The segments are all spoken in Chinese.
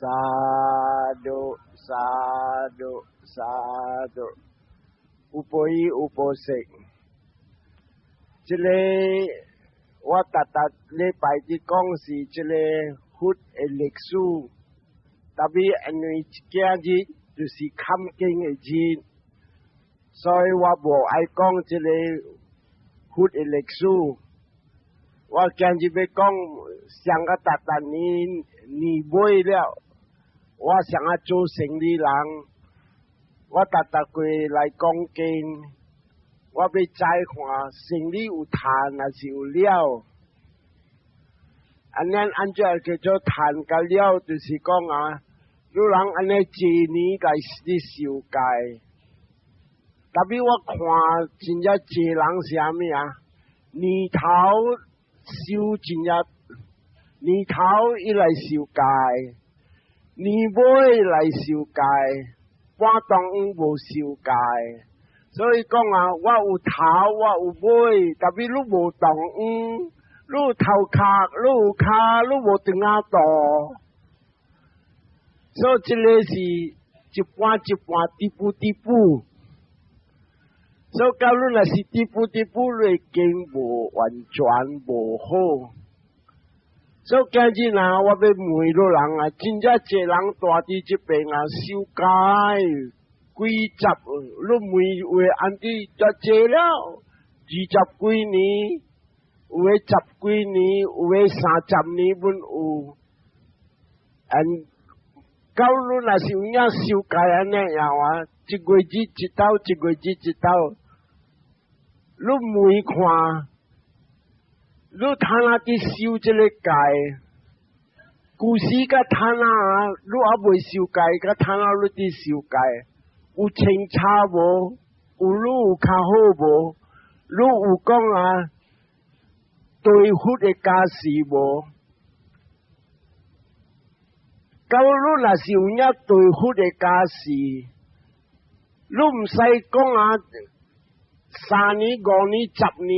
สาธุสาธุสาธุอุปยอุปสิกจะเลยว่าตัดเลยไปที่กองสีจะเลยหุดเอเล็กซูแต่บีอันนี้แก่จีดูสิคำเก่งไอจีซอยว่าบอกไอกองจะเลยหุดเอเล็กซูว่าแกนจีไปกองเสียงก็ตัดนี้นี่บ่อยแล้วว่าเสียงอาจูเสียงดีหลังว่าตัดกุยไหลกองเก่งว่าไปใจขวาสิ่งที่อุทานนะสิอุเลี้ยวอันนั้นอันจะเกิดจะทานกันเลี้ยวตัวสิกองรู้หลังอันนี้จีนี้กับสิสิวไก่แต่พี่ว่าขวาจริงจะจีหลังเสียมั้ยนี่เท้าสิวจริงจะนี่เท้าอีไหลสิวไก่นี่บ่อยไหลสิวไก่ว่าต้องบ่สิวไก่所以讲我有头，我有尾，但是你无动你头壳，你有脚，你无长大。所以这个是一半一半，地步地步。所以假如若是地步地步，你经无完全无好。所以今日我要问老人真正一人大伫这边修改。几十，你每位安迪就借了20几年，有的10几年，有的30年本有。到你若是有影修改安尼样一月子一刀，一月子一刀，你每看，你摊哪伫修这个改，故事甲摊哪，你还未修改，甲摊哪你伫修改。有清差无？有你有较好无？你有讲对付的家事无？到你若是有影对付的家事，你毋使讲3年、5年、10年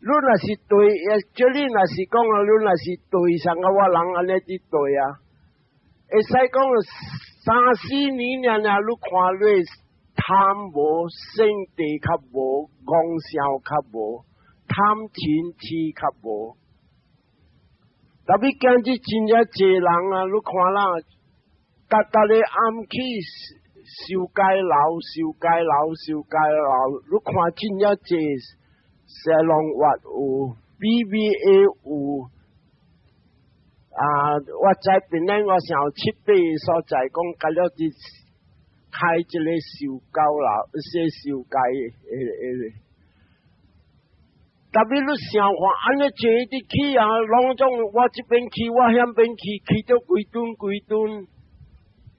你若是对，叫你若是讲你若是对上我人安尼伫对会使讲3、4年你看你贪无性地较无，讲笑较无，贪钱痴较无。特别今日真正济人你看啦，逐个暗去修改老，修改老，修改老，你看真正济沙龙活有 BBA 有。我在边呢，我想有7、8个所在讲，甲了伫开一个修改啦，修改诶。特别你想看，安尼坐伫去拢总我这边去，我遐边去到几吨，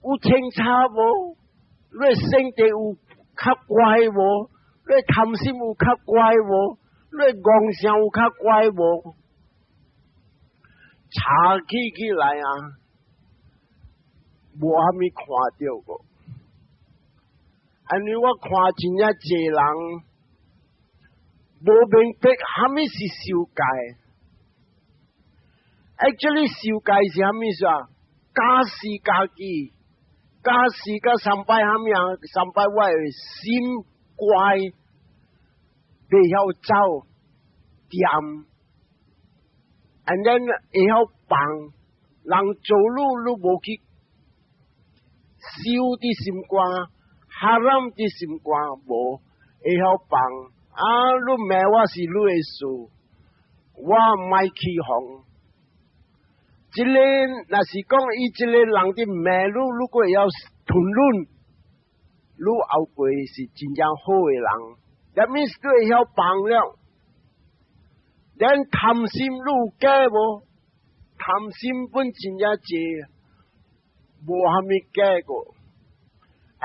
有清差无？你身体有较乖无？你贪心有较乖无？你妄想有较乖无？查起来无虾米看到过。安尼我看真正济人无明白虾米是修改。actually 修改是虾米事家事家己，家事甲参拜虾米参拜我的心乖，袂晓走掂。and then 会晓放人做路，你无去修伫心肝，哈ram伫心肝无会晓放你骂我是你的事，我莫起哄。一个若是讲伊一个人伫骂你，如果会晓吞忍，你后辈是真正好的人。that means 你会晓放了。咱贪心你有假无？贪心本真正济，无虾米假过。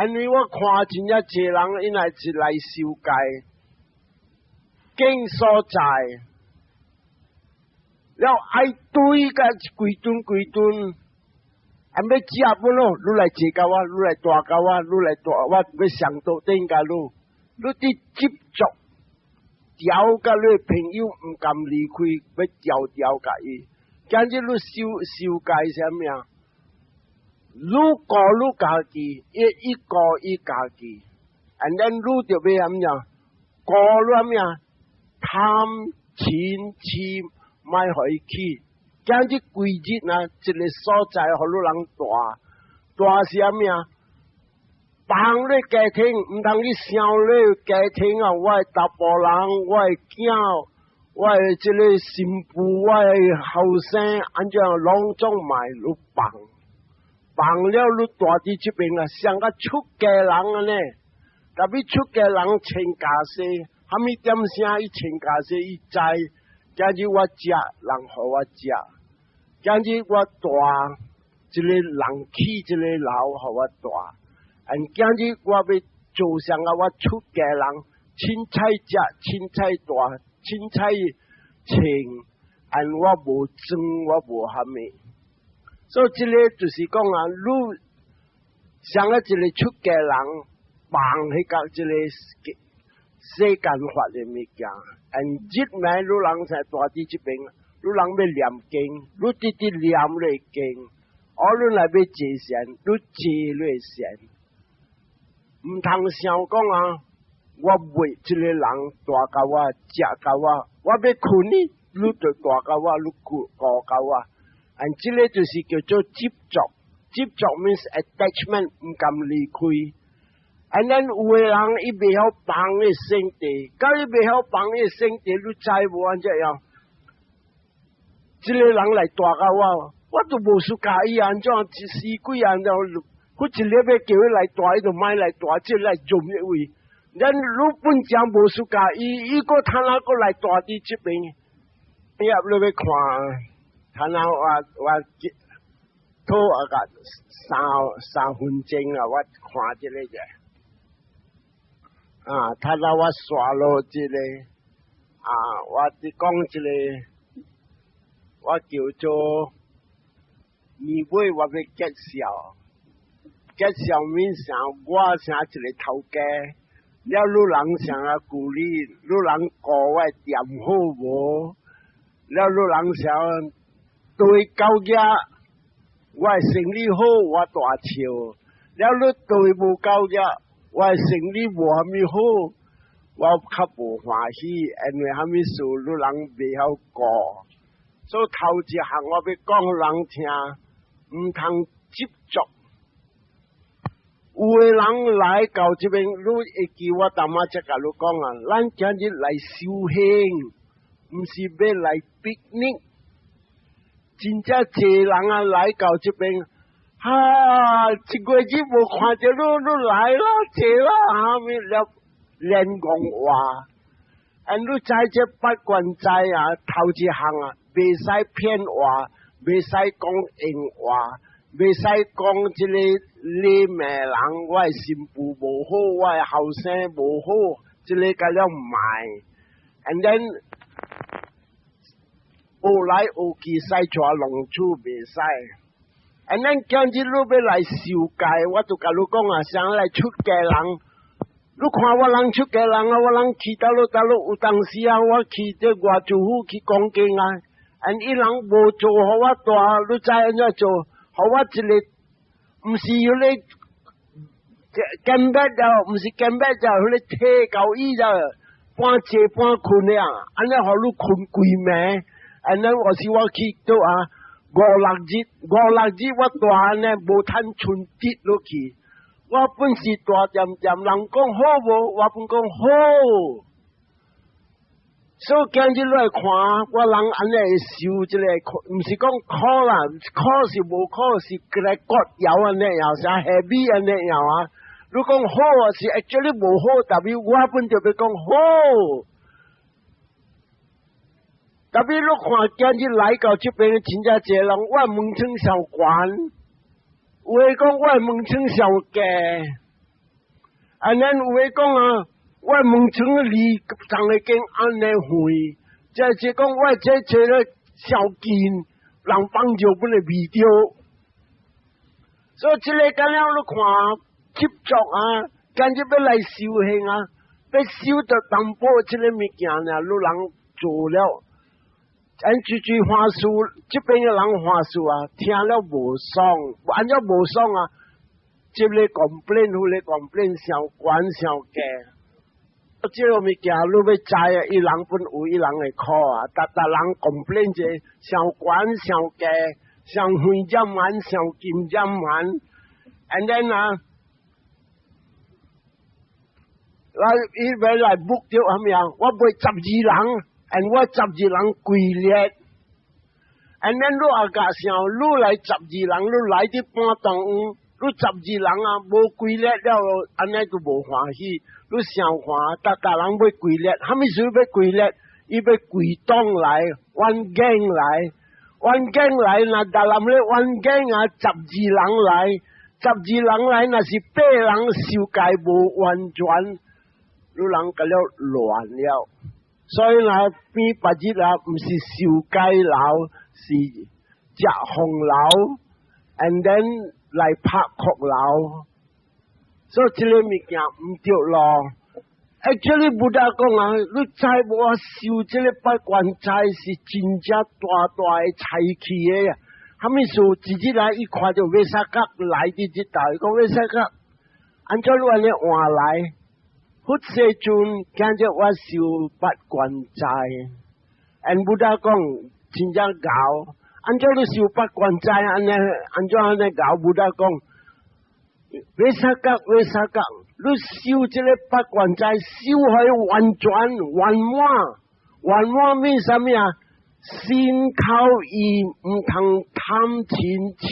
因为我看真正济人，因来是来修改，经所在，了爱堆甲几吨，要食本咯，你来坐甲我，你来大甲我，你来大，我要上到顶甲你伫接触。调甲你朋友唔甘离开，要调甲伊。今日你修改啥物愈过愈家己，一过一家己， and then 愈就要咁样，过了咁样，贪钱钱买回去，今日规日啊，一个所在，互你人大是咁样，帮你家庭，唔通你想你家庭啊，我大波人，我囝。我这个新妇，我后生，安怎拢总买你帮了你大伫这边啊，像个出家人啊呢？特别出家人请假释，虾米点声伊请假释，伊知，今日我食，人互我食，今日我大，一个人起一个老互我大，今日我要做上啊，我出家人，凊彩食，凊彩大。凊彩穿，我无装，我无虾米，所以这个就是讲啊，你像一个出家人，放迄个这个世间法的物件，日暝你人在大地这边，你人要念经，你直直念你经，你来要坐善，你坐你善，唔通想讲啊。我为这个人大到我，食到我，我要困你，你就大到我，你顾到我。这个就是叫做执着，执着 means attachment， 唔敢离开。then 有个人伊未晓帮你圣地，假如未晓帮你圣地，你知无安怎样？这个人来大到我都无输介意安怎死鬼安怎？我一日要叫伊来大，伊就买来大，即来做咩位？咱如本将无输家，伊个他那个来大伫这边，你也你要看，他那我拖个三分钟啊，我看这个者，他那我刷落这个，我伫讲这个，我叫做年尾我要结销，结销面上我像一个头家。了，你人想啊鼓励，你人教我点好无？了，你人想对交业，我生理好，我大笑；了，你对无交业，我生理无虾米好，我较无欢喜，因为虾米事你人未晓教。所以头一项我要讲人听，唔通执着。有个人来到这边，你会记我淡仔才甲你讲啊，咱今日来修行，唔是要来逼你。真正侪人啊来到这边，一个月无看到你来啦，坐啦，虾米了连讲话，你在这八关斋啊，头一项啊，袂使骗话，袂使讲硬话。袂使讲这个你骂人，我新妇无好，我后生无好，这个甲了卖。and then 学来学去，使带弄厝袂使。and then 今日你要来受戒，我就甲你讲啊，想来出家人。你看我人出家人啊，我人去倒落，有当时啊，我去这外州府去讲经啊，伊人无做互我大，你知安怎做？互我一个，唔是要你干巴就，唔是干巴就，迄个体高椅就半坐半困呀，安尼互你困规暝，安尼我是我去到啊五六日我大安尼无趁春节落去，我本是大点点，人讲好无，我本讲好。所以今日来看，我人安尼受这个，唔是讲苦啦，苦是无苦，是过来割腰安尼样，啥下米安尼样啊。如讲好啊，是actually无好，特别我本就要讲好。特别你看今日来到这边，真正济人，我门窗上悬，有诶讲我门窗上低，咱有诶讲啊。我门窗离上个间安尼远，即是讲我这咧小近，人帮助不能未着。所以这个干了你看执着啊，今日要来修行啊，要修到淡薄这个物件呢，你人做了，这句话术，这边嘅人话术啊，听了无爽，按照无爽啊，这里complain，那里complain，上管上嘅。这个物件你要知啊，伊人本有伊人嘅苦啊，但人 complain 者上管上嘅，上灰针眼，上金针眼 ，and then 啊，伊要来目标係咪啊？我背12人。and 我12人跪列 ，and then 你阿家想，你来12人，你来啲半动物，你12人啊，无跪列了，安尼就无欢喜，你想看，大人要跪列，虾米时候要跪列？伊要跪党来，冤gang来，冤gang来，那大人咧冤gang啊，12人来，12人来，那是8人受戒无完全，你人甲了乱了。所以啦，边白日啊，唔是烧雞佬，是食紅佬 ，and then 嚟拍曲佬，所以這個物件唔對咯。actually 不打講啊，你知我燒這個八關齋是真正大嘅財氣嘅，後面數自己來一看就為啥個來啲啲大，講為啥個，按照你話你換來。好世尊，今日我燒八關齋，and 不打講真正搞，按照你燒八關齋，按照安尼搞，不打講，為啥個，你燒這個八關齋，燒係完全完滿面啥物啊？心口意唔通貪錢痴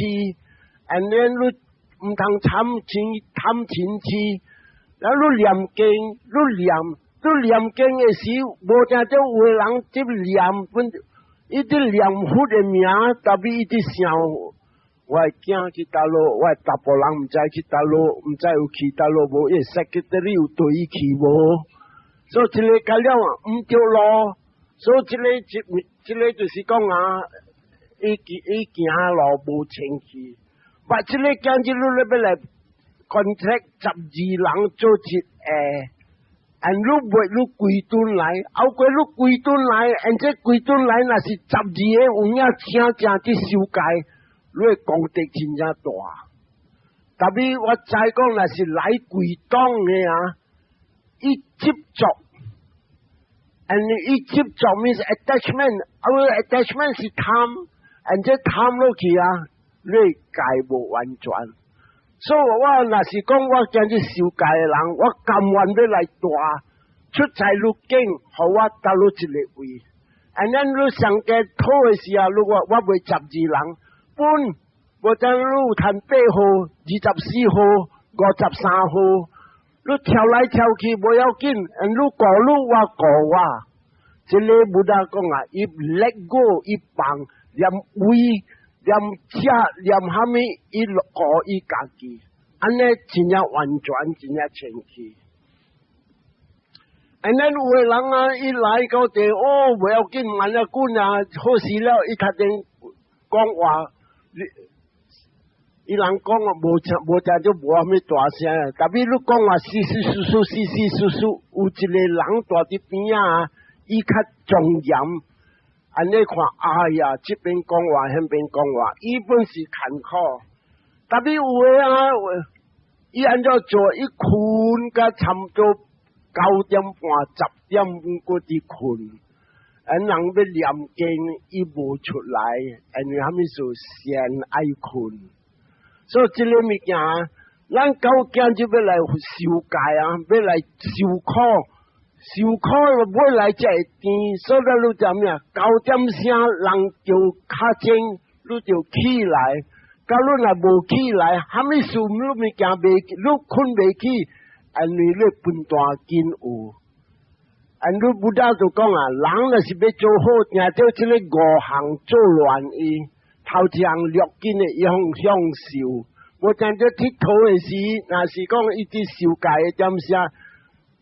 ，and then 你唔通貪錢痴。然後你念經嘅時，無正就有人即念本，一直念佛嘅名，特別一直想，我驚去大陸，我大部人唔知去大陸，唔知有去大陸無，因為 secretary 有對伊去無，所以這個解了唔對咯，所以這個就是講啊，伊行路無清氣，但這個講起你要來。contract 12人做一下 ，and 你幾噸來，後過你幾噸來 ，and 這幾噸來那是12個有影正啲收界，你嘅功德真正大。特別我再講那是來幾檔嘅啊，伊接觸 ，and 伊接觸 means attachment，our attachment 是貪 ，and 這貪落去啊，你戒無完全。所以我若是講我今日受戒嘅人，我甘願要來大出財路徑，互我搭落一個位。and then 你上街討嘅時候，如果我袂12人，本無等你有趁8號、24號、53號，你跳來跳去無要緊，你過你我過我，這個不得講啊，伊 let go 伊放念位。念車念蝦米，伊過伊家己，安尼真正完全真正清氣。and then 有個人啊，伊來到地，哦，唔要緊，萬一官啊，好事了，伊確定講話，伊人講啊，無正就無蝦米大聲，特別你講話稀，有一個人住喺邊啊，伊較莊嚴。安尼看，哎呀，這邊講話，那邊講話，伊本是坎坷。特別有個啊，伊按照做，伊困甲差不多9點半、10點嗰啲困，人要念經，伊無出來，因為他們說先愛困。所以這個物件，咱到今就要來受戒啊，要來受苦。受苦就買來才會甜，所以你就咩啊？9點聲人就較精，你就起來。假如若無起來，蝦米事你物件袂，你困袂起，因為你分段緊有。你不單就講啊，人若是要做好，定做這個5項做亂伊，頭一項略緊的向受，無定做佚佗的時，若是講伊啲受戒的點聲。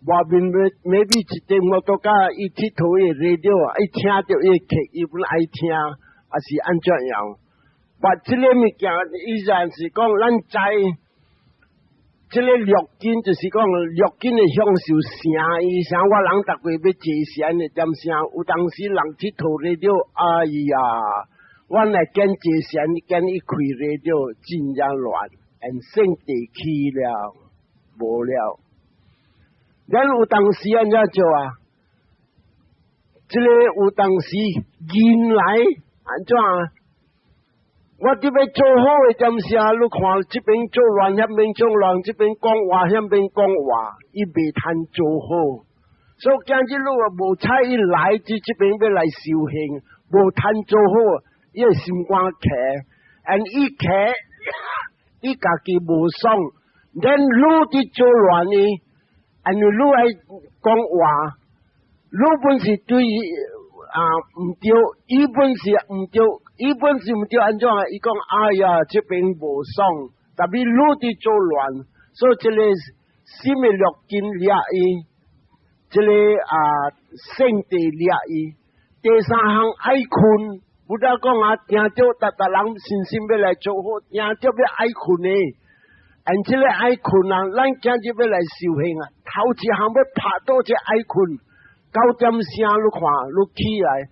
外面maybe一陣摩托車伊佚佗伊 radio 伊聽到伊客伊本愛聽，還是安怎樣？但這個物件依然是講咱知，这个律经就是讲律经的享受啥？伊啥我人逐个要坐禅的点啥？有当时人佚佗咧着，哎呀，我来跟坐禅，跟一开咧着，真正乱，圣地去了，无了。咱有当时安怎做啊？这个有当时引来安怎啊？我这边做好的点啥？你看这边做乱，那边做乱，这边讲话，那边讲话，伊未通做好。所以今日路啊，无彩一来至这边要来修行，无通做好，伊个心肝起，伊起，伊家己无爽，咱愈伫做乱呢，愈爱讲话，愈本是对唔对，伊本是唔对。伊本是唔对安怎啊？伊讲哎呀，这边无爽，特别愈伫做乱，所以这个心的律经掠伊，这个圣地掠伊。第三项爱困，不得讲听着逐人信心要来做好，听着要爱困的，这个爱困咱今日要来修行头一项要拍倒这爱困，9点声你看，你起来。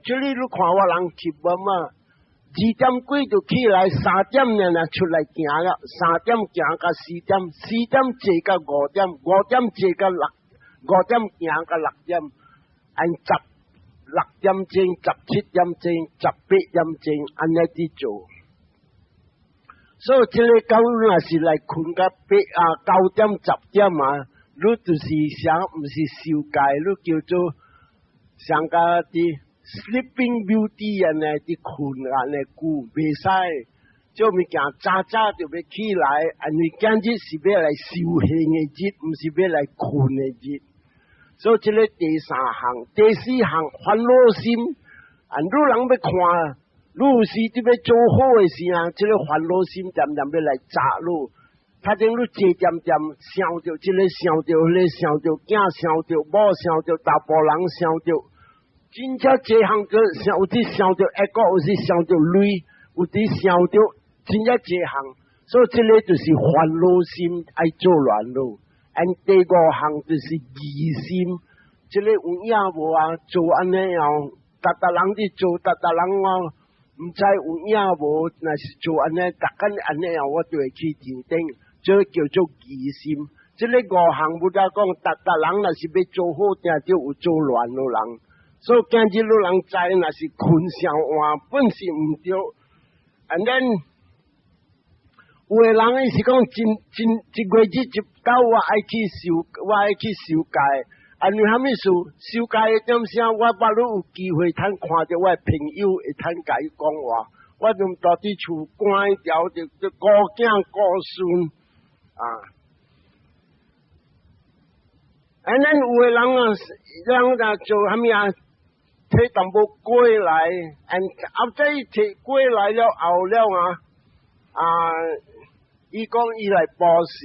这里你看我人吸无嘛，2点几就起来，3点呢出来行了，3点行到4点，4点坐到5点，5点坐到5点行到6点，16点钟、17点钟、18点钟，安尼伫做。所以这个狗若是来困到9点、10点你就是啥，唔是修戒，你叫做上家啲。Sleeping Beauty 呢，啲困呢久袂使，做物件早就要起来，你今日是要来修行的日，唔是要来困的日。所以这个第三项、第四项烦恼心，你人要看，你有时你要做好的时这个烦恼心渐渐要来扎你。他等你渐渐想着这个，想着那个，想着囝，想着某，想着大波人，想着。真正这项个有啲想着一个，有时想着累，有啲想着真正这项，所以这个就是烦恼心爱做乱咯。第5项就是疑心，这个有影无做安尼逐人伫做，逐人唔知有影无，若是做安尼，逐间安尼我就会去认定，这叫做疑心。这个5项不得讲，逐人若是要做好，定就有做乱咯人。所以今日老人知，若是困上换，本是唔对。And then 有个人伊是讲一月日19，我爱去修戒。你虾米事？修戒的点啥？我捌你有机会通看到我的朋友会通甲伊讲话，我就到伫厝关条就顾囝顾孙And then 有个人做虾米摕淡薄过来后仔伊摕过来了后了伊讲伊来布施，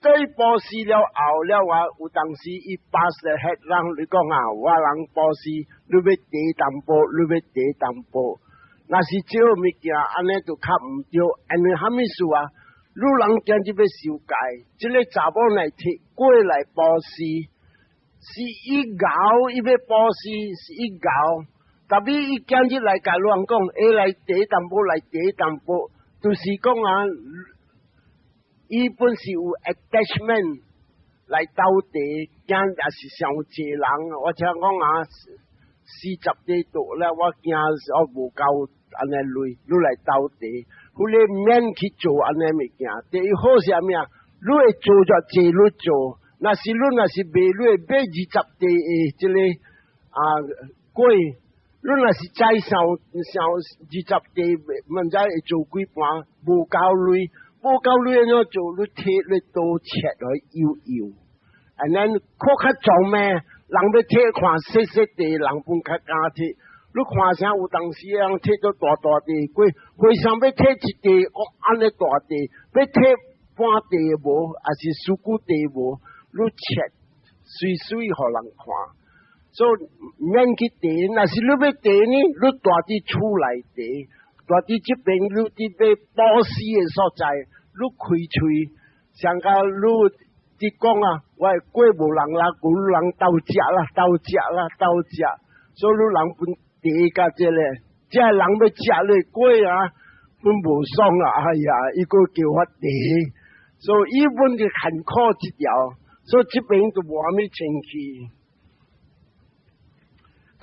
对布施了后了有当时伊巴士黑人你讲我人布施，你要第淡薄，你要第淡薄，若是少物件安尼就较唔对，你虾米事你人今日要修戒，这个查某来摕过来布施。是伊咬，伊要布施，是伊咬。特别伊今日来甲人讲，来第一淡薄，来第一淡薄，就是讲伊本是有 attachment 来斗地，惊也是上济人。我听讲40地度咧，我惊我无够安尼累，你来斗地，佢咧免去做安尼物件。第一好是啥物你会做就济你做。若是袂累买20地的这个过，你若是再上20地，唔知会做几盘，无够累安怎做？你摕你刀切来油，然后靠较重咩？人要摕看细地，人本较敢摕。你看啥有当时人摕到大地过，为啥要摕一地？安尼大地，要摕半地无，还是苏古地无？你切水互人看，所以免去地。若是你要地呢，你住伫厝内地，住伫这边你伫要布施的所在，你开喙，上个路啲讲啊，我係鬼無人啦，古人鬥食啦，所以人本地家姐咧，即係人要食咧鬼啊，本無爽啊，哎呀，一個叫我地，所以一本就很苦一條，所以這邊就冇咩情氣。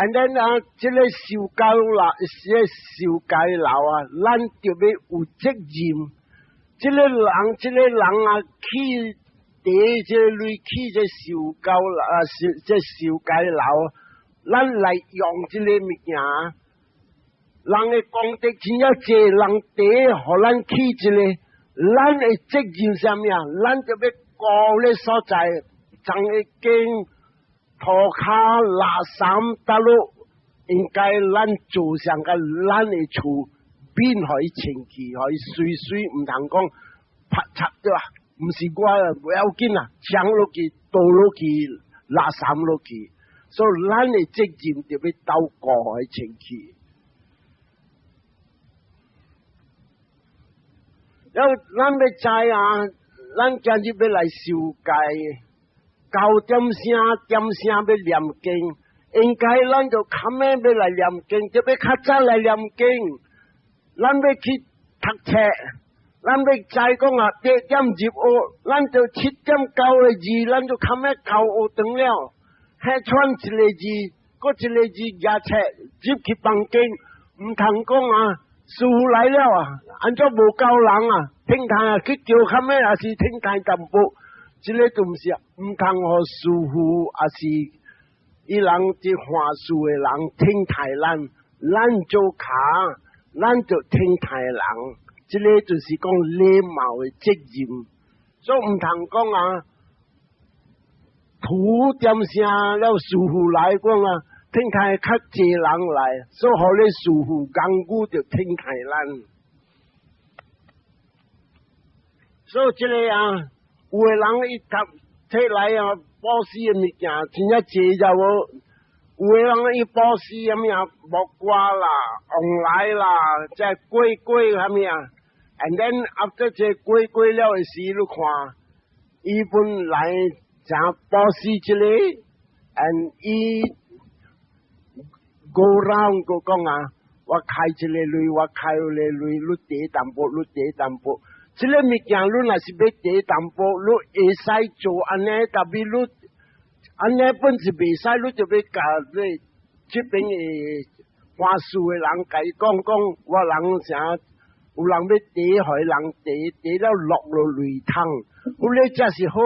And then 啊，這個受教啦，受教佬啊，咱就要有責任。這個人啊，去第這類去這受教啊，這受教佬，咱來用這個物件，人嘅功德真要濟，人第互咱去這個，咱嘅責任啥物啊？咱就要顧咧所在，將一間塗骹垃圾搭落，應該咱做上個咱嘅厝。邊可以清氣，可以水唔通講拍擦對吧？唔是我唔要緊啊，搶落去、倒落去、垃圾落去，所以咱嘅責任就要鬥過可以清氣。因為咱要知啊，咱今日要來受戒，9點聲要念經，應該咱就冚咩要來念經，就要較早來念經。咱要去讀冊，咱要知講啊，8點入學，咱就7點9個字，咱就冚咩教學堂了。喺傳一個字，嗰一個字夾冊入去房間，唔通講啊，師傅來了啊，按照無教人啊，聽台啊去叫冚咩，也是聽台淡薄，這個就唔是啊，唔通互師傅也是伊人啲話術嘅人聽台咱做卡。咱就聽台人，這個就是講禮貌嘅責任，所以唔通講啊，土點聲了師傅來講啊，聽台較濟人來，所以互你師傅講古就聽台咱。所以這個啊，有個人一摕來啊，保施嘅物件真正濟就無。有個人伊保施啥物啊，木瓜啦、黃梨啦，即係粿啥物啊 ，and then after 這粿了嘅時，你看，伊本來想保施一個 ，and 伊 go round 個講啊，我開一個類，我開一個類，你第淡薄，你第淡薄，這個物件你若是要第淡薄，你會使做安尼，特別你。安尼本是袂使，你就要甲你這邊嘅話術嘅人甲伊講，我人啥有人要第互人第了落雷湯，有咧才是好，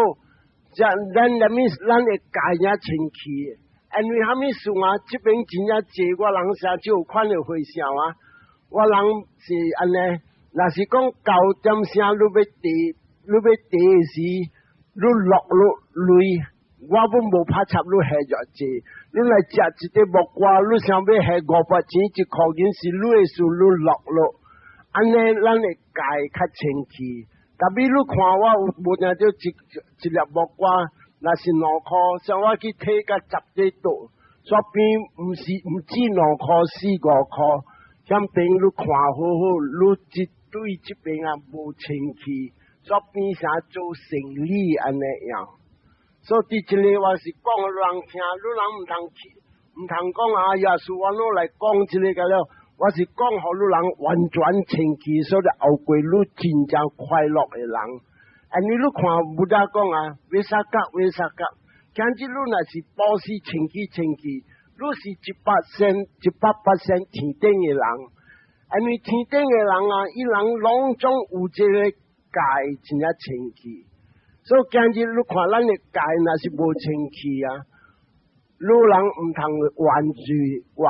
咱會家己清氣，因為蝦米事啊？這邊真正濟，我人啥就有款嘅回想啊，我人是安尼，若是講9點聲，你要第時，你落雷。我本無拍插你下咗濟，你來食一個木瓜，你想要下500錢一箍銀是你嘅事，你落落，安尼咱會家較清氣。特別你看我有無定就一粒木瓜，若是2箍，像我去睇甲10個度，煞邊唔止2箍4、5箍，咁邊你看好，你對這邊啊無清氣，煞邊啥做生意安尼樣。所以這個我是講予人聽，予人唔通講啊！耶穌我攞來講這個個了，我是講予人完全清氣，所以後過你真正快樂嘅人。你看不得講啊，為啥甲？今日你若是保持清氣，你是100%天頂嘅人。因為天頂嘅人啊，伊人攏總有這個界真正清氣。所以今日你看咱嘅界若是無清氣啊，你人唔通怨你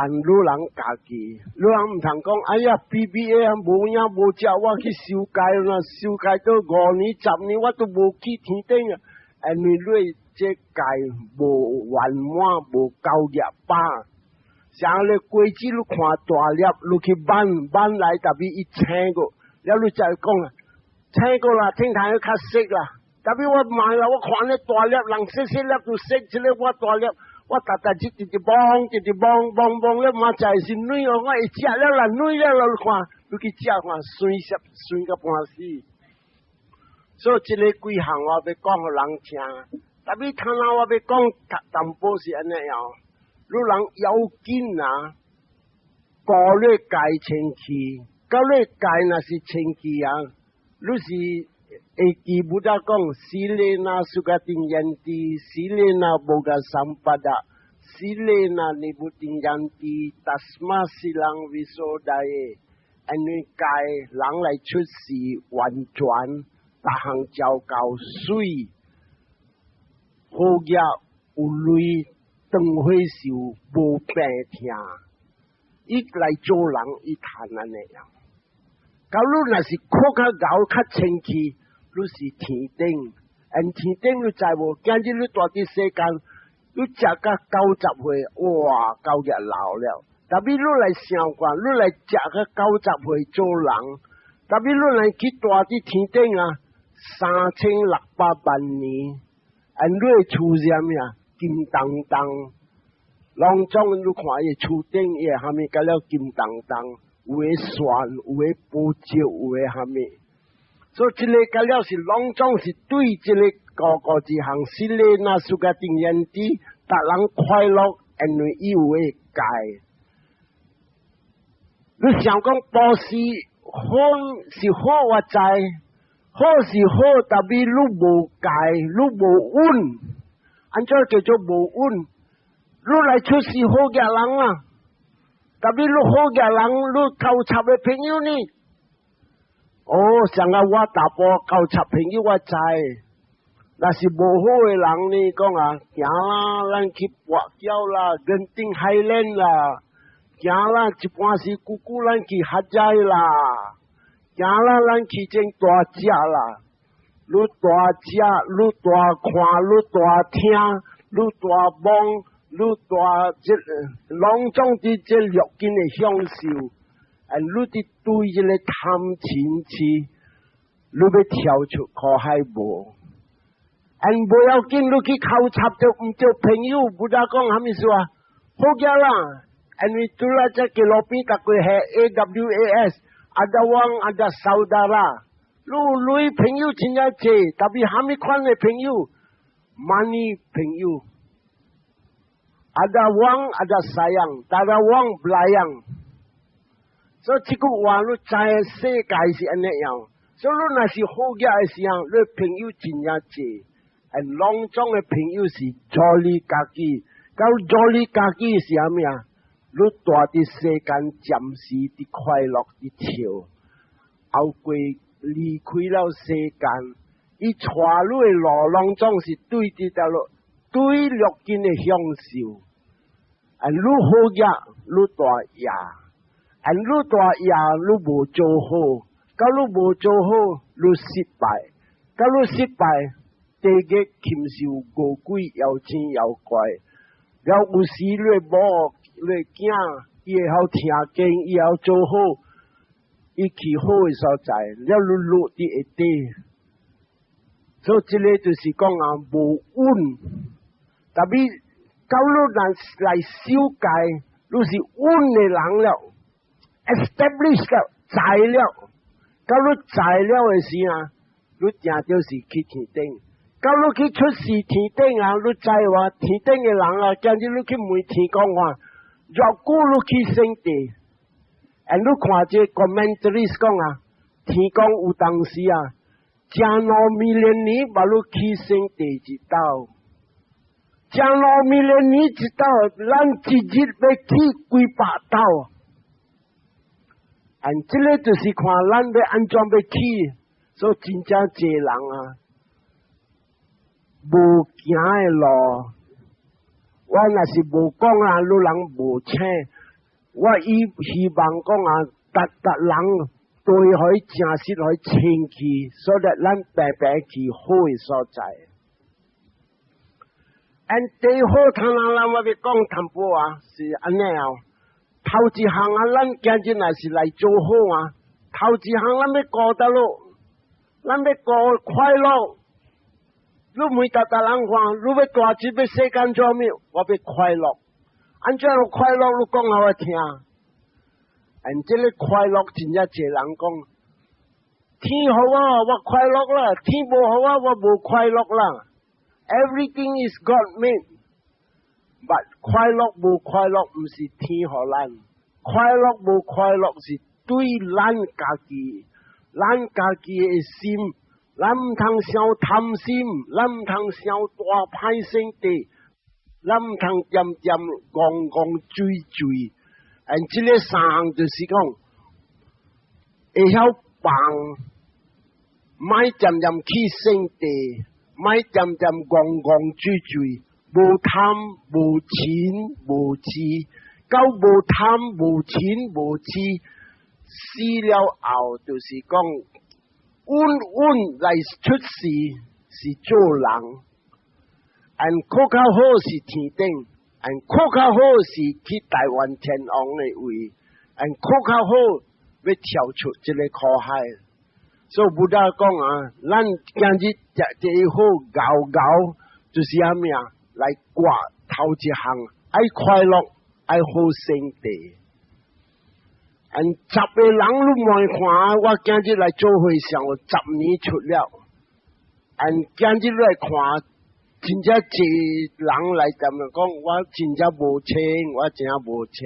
人家己，你人唔通講，哎呀 BBA 啊無影無隻，我去受戒啦，受戒到5年10年，我都無去天頂啊，因為你這界無圓滿，無夠業把，像你果子你看大粒，你去挽來特別一青個，了你再講啊，青個啦，聽台要較熟啦。特別我買啦，我看你大粒，人細粒就識，這個我大粒，我特直直幫了，嘛就係是女哦，我一食了啦，女了啦，看，你去食看，酸個半死。所以这个几项我要讲互人听，但是头仔我要讲淡薄是安尼样，你人要紧啊，过你家清气，到你家若是清气啊，你是。会记不得讲，死咧那苏格定人地，死咧那无个三八达，死咧那尼不定人地，达斯马是人为所大嘅，因为界人来出事完全，大行照教水，好嘢有淚，當會受無病聽，伊來做人伊談安尼樣，假如若是靠較高較清氣。你是天頂，天頂你知無？今日你住啲世間，你食到90歲，哇，9日老了。特別你來想看，你來食到90歲做人，特別你來去住啲天頂啊，3600萬年，你會出什麼啊？金當當，攏總你看伊厝頂伊下面加了金當當，有誒船，有誒寶石，有誒下面。所以，这个材料是拢总是对这个个一项事咧，那苏个定人的，达人快乐，因为伊有诶解。你想讲报时好是好，我知，好是好，但是你无解，你无稳，安怎叫做无稳？你来出事好嘅人啊，但是你好嘅人，你交叉嘅朋友呢？哦，像我大波交插朋友我知，那是无好诶人呢，讲啊，行啦，咱去跋筊啦，跟顶海练啦，行啦，一般是姑姑咱去合斋啦，行啦，咱去种大只啦，愈大只，愈大看，愈大听，愈大望，愈大这拢总伫这六根诶享受。你伫对这个贪嗔痴，你要跳出苦海无？不要紧，你去考察着唔着朋友，不得讲虾米事啊？好嘅啦，因为除了这个路边甲佢系 AWAS， 阿达王阿达扫达啦，你朋友真正济，特别虾米款嘅朋友，money 朋友，阿达王阿达sayang，阿达王不来样。所以这个话，你知世界是安尼样。所以你若是好嘅嘅时候，你朋友真正济，拢总嘅朋友是助你家己。到助你家己是虾米啊？你住伫世间暂时伫快乐伫笑，后过离开了世间，伊带你嘅路拢总是对这条路，对六根嘅享受。你好嘅，你大呀。你大也你无做好，假如无做好，你失败。假如失败，地狱禽兽恶鬼妖精妖怪，了有时你某你囝，伊会晓听经，伊会晓做好，伊去好诶所在，了你落伫下底。所以这个就是讲啊，无稳。特别假如来修改，你是稳诶人了。establish 了，材料，假如材料的时啊，你定就是去天顶。假如去出事天顶啊，你知话天顶的人啊，今日你去问天讲话，若果你去圣地，你看这 commentaries 讲啊，天讲有当时啊，正路米年把你去圣地一道，正路米年一道，咱一日要去几百道。这个就是看咱要安怎要去，所以真正济人啊，无行的路，我若是无讲啊，你人无请，我希望讲啊，逐人对可以正式可以清气，所以咱白白去好的所在。第好通人我要讲淡薄啊，是安尼啊。头一项啊，咱今日若是来做好啊。头一项咱要顾得咯，咱要顾快乐。你每人看，你要大志要世间做咩？我要快乐。安怎样快乐？你讲互我听。这个快乐真正侪人讲，天好啊，我快乐啦；天无好啊，我无快乐啦。Everything is God made， but 快乐无快乐唔是天互咱，快乐无快乐是对咱家己，咱家己的心，咱唔通伤贪心，咱唔通伤大歹性地，咱唔通点点戆戆追追。这个三项就是讲，会晓放，莫点点去性地，莫点点戆戆追追，无贪无钱无痴，到无贪无钱无痴，死了后就是讲，稳稳来出世是做人，靠较好是天顶。靠较好是去台湾天王的位，靠较好要跳出这个苦海。所以不大讲啊，咱今日这一好搞搞，就是啥物啊？来挂头一项，爱快乐，爱好生地。10个人都莫看，我今日来做会上10年出了，今日来看。真正一人来点讲，我真正无清，我真正无清，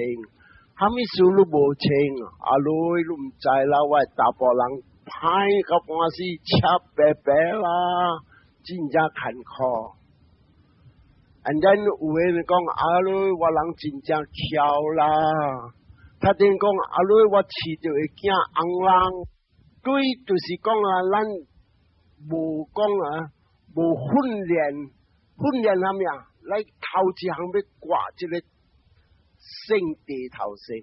啥物事都无清，阿女都唔知啦，我大波人歹到半死，赤白白啦，真正坎坷。And then 有个人讲，阿女我人真正巧啦，他等讲阿女我饲着个囝红人，对，就是讲啊，咱无讲啊，无训练。训练啥物啊？来头一项要挂这个圣地头先。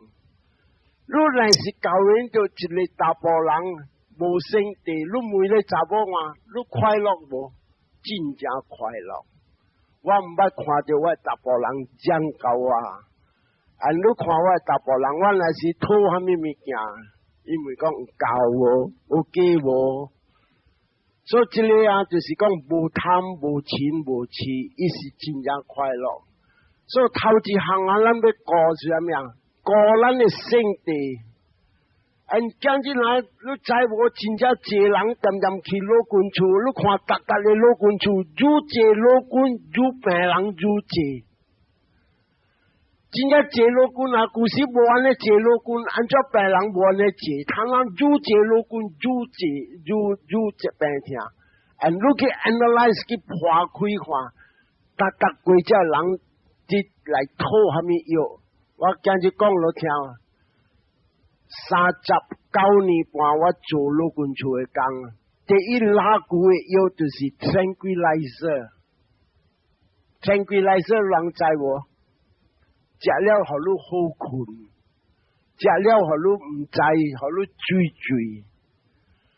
如若是教人着一个大波人无圣地，你每个查某啊，你快乐无？真正快乐。我唔捌看到我大波人讲究啊！你看我大波人，我若是讨啥物物件，因为讲有教无，有假无。所以这个啊，就是讲无贪无钱无痴，伊是真正快乐。所以头一项啊，咱要顾是啥物啊？顾咱的圣地。今日来，你知无？真正济人点点去老君厝，你看逐个的老君厝，愈济老君，愈病人愈济。真正济老君啊，古时无安尼济老君，按照病人无安尼济，他人愈济老君愈济愈病痛。你去 analyze 去破开看，逐几只人即来讨啥物药？我今日讲落听，39年半我做老君厝的工，第一拉句的药就是 tranquilizer，tranquilizer 人知无？食了互你好困，食了互你唔知，互你醉。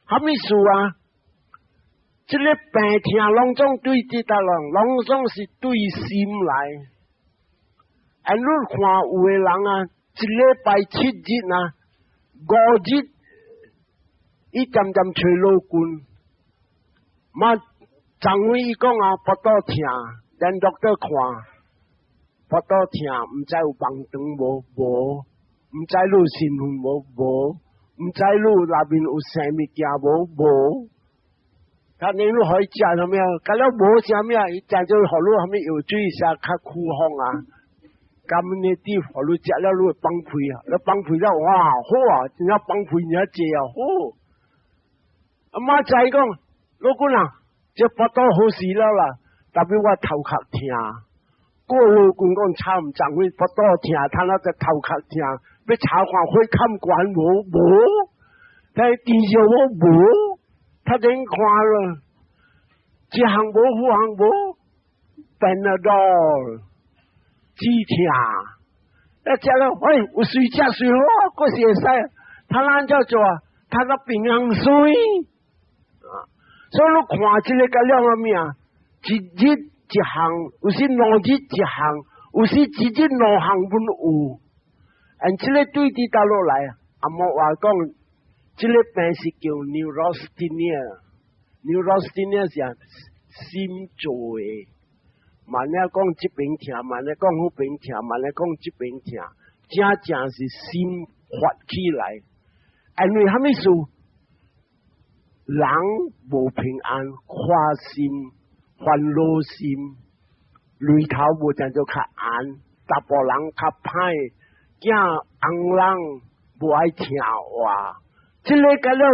啥物事啊？这个病痛拢总对这搭人，拢总是对心来。你看有个人啊，一礼拜7日啊，5日伊点点找老君，嘛昨晚伊讲啊，腹肚痛，连doctor看。腹肚痛，唔知有盲肠无？无，唔知你有身份无？无，唔知你内面有啥物件无？无。他你可以食啥物啊？假如无啥物啊，伊食咗互你啥物药水啥较苦风啊？咁呢啲互你食了，你会放屁啊！你放屁了，哇，好啊！真正放屁你一济啊，好。阿妈仔讲，老公啊，这腹肚好死了啦，特别我头壳痛。个老公讲查唔长会腹肚痛，他那个头壳痛，要查看会看管无？无，但治疗无，他怎看了？一项无，副项无 ，Panadol， 止痛。食了，喂，有睡觉睡好，个是会使。他咱叫做他个平衡水。所以你看这个个了啥物啊？一日。一项，有时2日一项，有时一日2项本有。这个对伫倒落来，阿莫话讲，这个病是叫 neurasthenia。neurasthenia 是心做的。慢咧讲这边痛，慢咧讲那边痛，慢咧讲这边痛，正是心发起来。因为啥物事？人无平安，花心、烦恼心，里头无真就较安，查甫人较歹，囝翁人无爱听话，即个甲了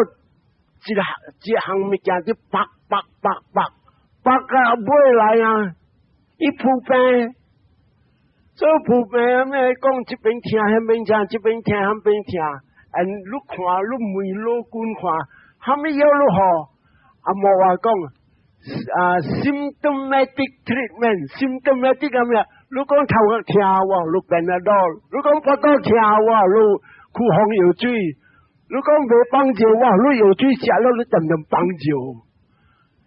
一项物件就拔到尾来啊，伊扑病。做普遍咩讲这边听那边听，这边听那边听，你看你每路观看，还没有路好，无话讲symptomatic treatment，symptomatic 咁样，你讲头壳听话，你变得到，你讲不到听话，你去红药水，你讲没帮助我，你药水食了你真正帮助，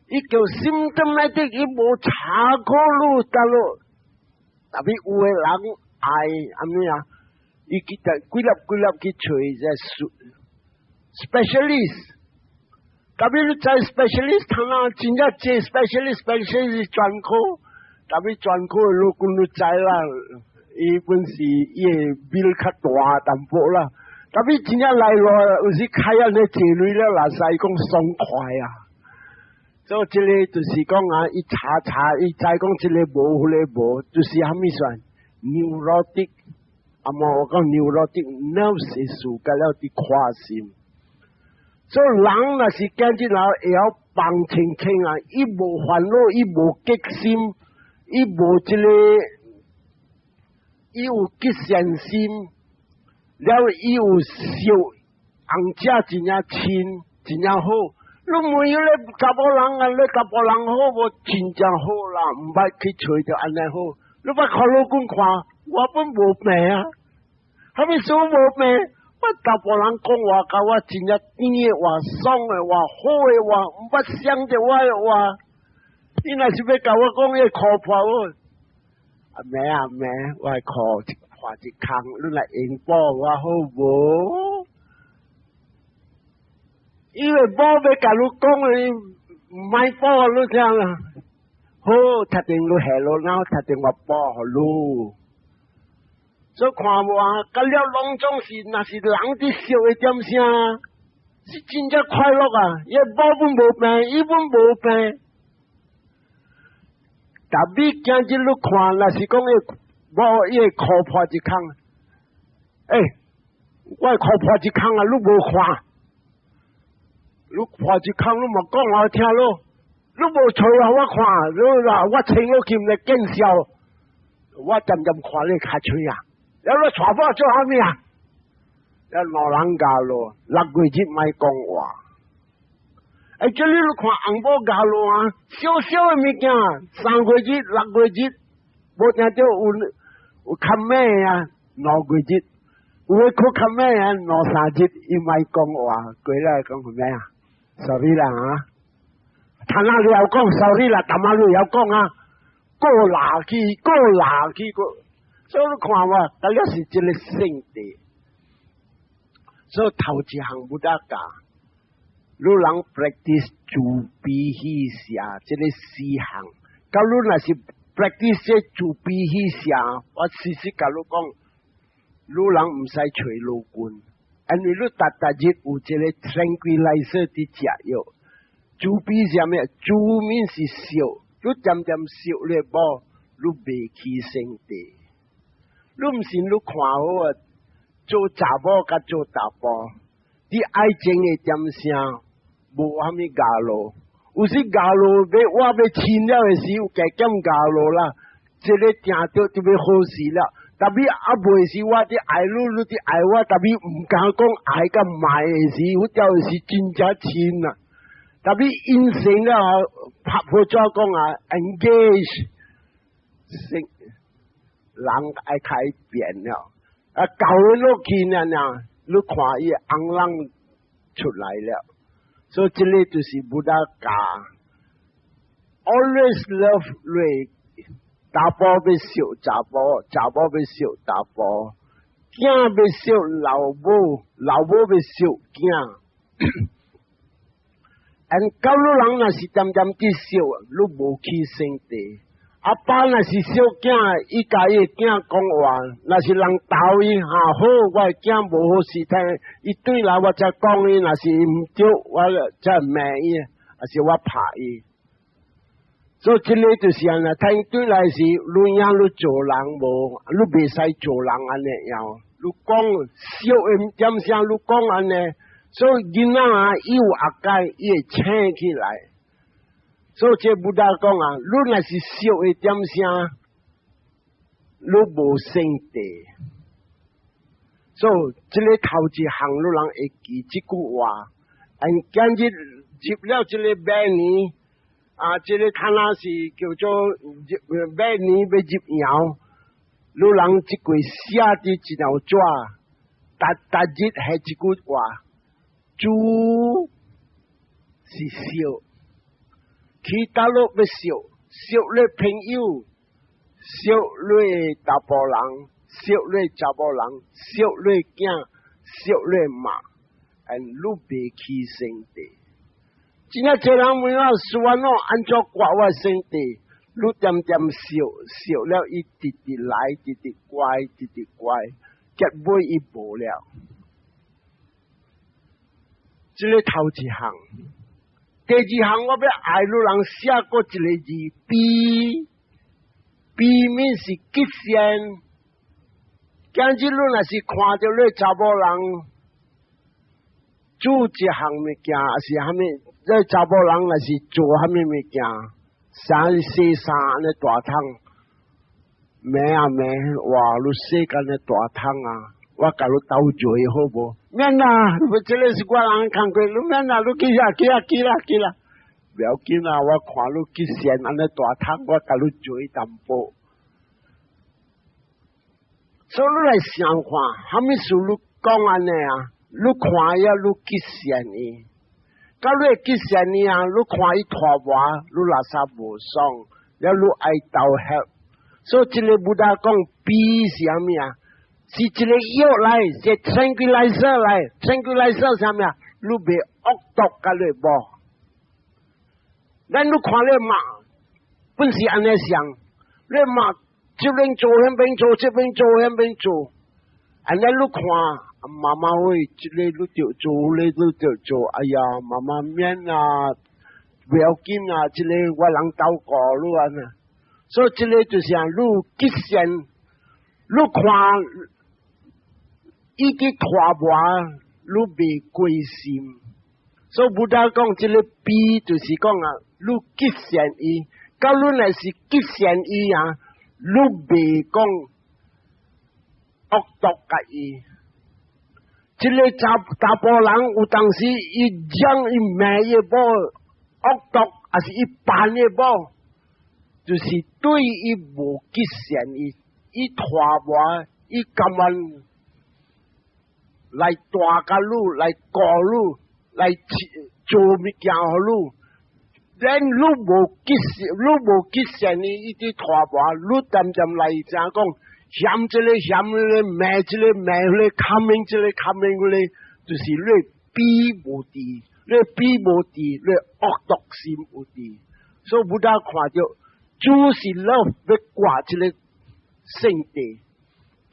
伊叫 symptomatic， 伊无查过路得咯。特别有的人爱安尼啊，伊去规粒去找一个 specialist， 特别你在 specialist 通啊，真正接 specialist 专科，特别专科如果你知啦，伊本是伊的bill较大淡薄啦，特别真正来咯，有时开安尼坐累了，哪使讲爽快啊！所以这个就是讲啊，伊查，伊知讲这个无，迄个无，就是虾米算 neurotic， 我讲 neurotic nerve issue， 甲了啲跨心。所以人若是见只老会晓放轻轻啊，伊无烦恼，伊无激心，伊无这个，伊有激善心，了伊有笑，红家真正亲，真正好。你没有咧，查甫人啊，你查甫人好无真正好啦，唔捌去找着安尼好。你捌看老公看，我本无病啊，还没说无病。我查甫人讲话，甲我真正甜的话、爽的话、好的话，唔捌想着我的话。你若是要甲我讲迄苦破我，妹，我苦破一空，你来应补我好无？因为无要甲你讲诶，唔买补你听啦。好，特定你下路，然后特定我补互你。所以看无啊，甲了拢总是，若是人伫笑诶点声，是真正快乐啊！伊无本无病，伊本无病。特别今日你看，若是讲无伊会哭破一空，我会哭破一空啊！你无看。你破一空，你莫讲我听咯。你无吹啊，我看，你话我请我见你见笑，我渐渐看你较吹啊。了你传播做虾米啊？了老人家咯，6月节莫讲话。这里你看红包家咯啊，小小的物件，3月节、6月节，无听到有较咩啊？5月节，有诶去较咩啊？3节，伊莫讲话，过来讲咩啊？ sorry 啦啊，谈下你又讲 sorry 啦，谈下你又讲啊，过垃圾个，所以你看嘛，大家是一个圣地，所以头一项不得教，你人 practice 主比喜下，这个4项，假如若是 practice 这主比喜下，我时时甲你讲，你人唔使找老官。 因为你日有一个 tranquilizer 的食药，猪比啥物？猪面是笑，你渐渐笑咧无，你袂起生地。你毋信你看好啊，做查某甲做查甫，你爱情的点声，无虾米教路。有时教路我要亲了的时，有加减教路啦，这个听到就要好事了。 特别袂是我伫爱你，你伫爱我，特别唔敢讲爱甲卖的时，我钓的是真正亲啊！特别因性了，拍破怎讲啊 ？engage， 人爱改变了，教人落去呢，你看伊红人出来了，所以这里就是不大教 ，always love Ray。 查甫要笑查甫，查某要笑查甫，囝要笑老母，老母要笑囝。到你人若是渐渐伫笑，你无起生地，阿爸若是小囝，伊甲伊囝讲话，若是人斗伊好，我囝无好事听，伊对来我才讲伊，若是毋对，我才骂伊，还是我拍伊。所以这个就是安尼，听对来是你影你做人无，你袂使做人安尼样。你讲小的点声，你讲安尼，所以囡仔啊，伊有阿解，伊会醒起来。所以这不大讲啊，你若是小的点声，你无圣地。所以这个头一项，你人会记这句话。今日入了这个马年啊，这个看那是叫做马年要入窑，你人这句写伫一条纸，逐日系这句话，主是小。其他路要少，少咧朋友，少咧查甫人，少咧查某人，少咧囝，少咧妈，你袂起圣地。真正这人问我说安怎安怎挂我圣地？你点点少了，伊直直来，直直乖，结尾伊无了。这个头一项。第二项，我要爱你人写过一个字，悲面是吉祥。今日你若是看到你查某人做一项物件，还是虾米？你查某人若是做虾米物件，洗衫安尼大桶，骂啊骂，哇！你洗干那大桶啊！我甲你斗嘴好无？免啦，这个是我人工过，你免啦，你记啦，不要紧啦，我看你吉祥安尼大桶，我甲你嘴淡薄。所以你来想看，虾米事你讲安尼啊？你看呀，你吉祥伊，到你吉祥伊啊，你看伊拖磨，你垃圾无爽，了你爱道歉。所以这个不大讲比是虾米啊？是一个药来，是tranquilizer来，tranquilizer啥物啊？你袂恶毒甲你无？咱你看你嘛，本是安尼想，你嘛这边做那边做，这边做那边做，安尼你看妈妈喂，这个你就做，你就做，哎呀，妈妈免啊，不要紧啊，这个我人照顾你安尼，所以这个就是啊，你吉祥，你看。伊去拖磨，你袂归心，所以不大讲这个比，就是讲啊，你吉祥伊，到你若是吉祥伊啊，你袂讲恶毒甲伊。这个查甫人有当时伊讲伊骂伊无恶毒，还是伊办伊无，就是对伊无吉祥伊拖磨，伊甘愿。来大甲你，来教你，来做物件互你。咱你无吉祥伊伫拖磨，你渐渐来怎讲？嫌这个嫌那个，骂这个骂那个，看命这个看命那个，就是你比无伫，你恶毒心有伫。所以不大看到，主是love要挂这个圣地，